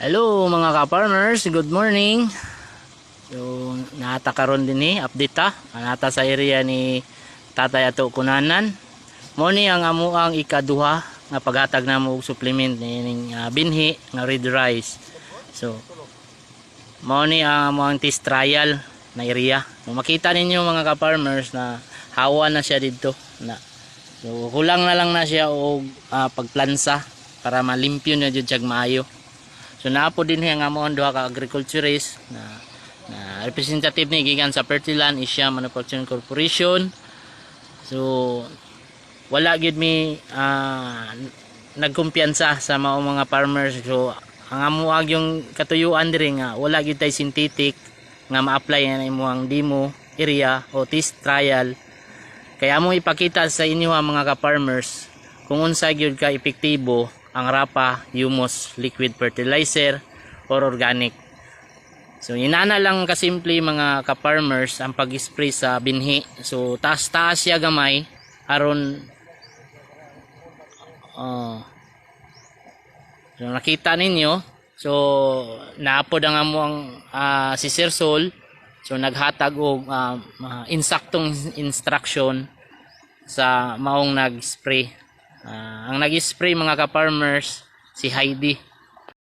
Hello mga ka-farmers, good morning. So naata karon din ni update ta. Nata sa area ni Tatay ato kunanan. Mo ni ang amuang ikaduha nga paghatag namo og supplement ning binhi nga red rice. So mo ni ang amuang test trial na area. So, makita ninyo mga ka-farmers na hawa na siya dito na. So kulang na lang na siya og pagplansa para malimpyo na jud siya maayo. So naapo din nga mo ang duha ka agriculturist na representative ni gikan sa Fertilan Asia Manufacturing Corporation. So wala gyud mi nagkumpiyansa sa mga farmers. So ang amuag yung katuyuan diri nga wala gyud tay synthetic nga ma-apply na imong demo area o test trial. Kaya amo ipakita sa inyo mga ka-farmers kung unsa gyud ka epektibo ang rapa, humus, liquid fertilizer or organic. So inana lang kasimple mga ka-farmers ang pag-spray sa binhi. So taas-taas siya gamay aron so nakita ninyo. So naapod ang among si Sir Sol. So naghatag og insaktong instruction sa maong nag-spray. Ang nag-spray mga ka-farmers si Heidi.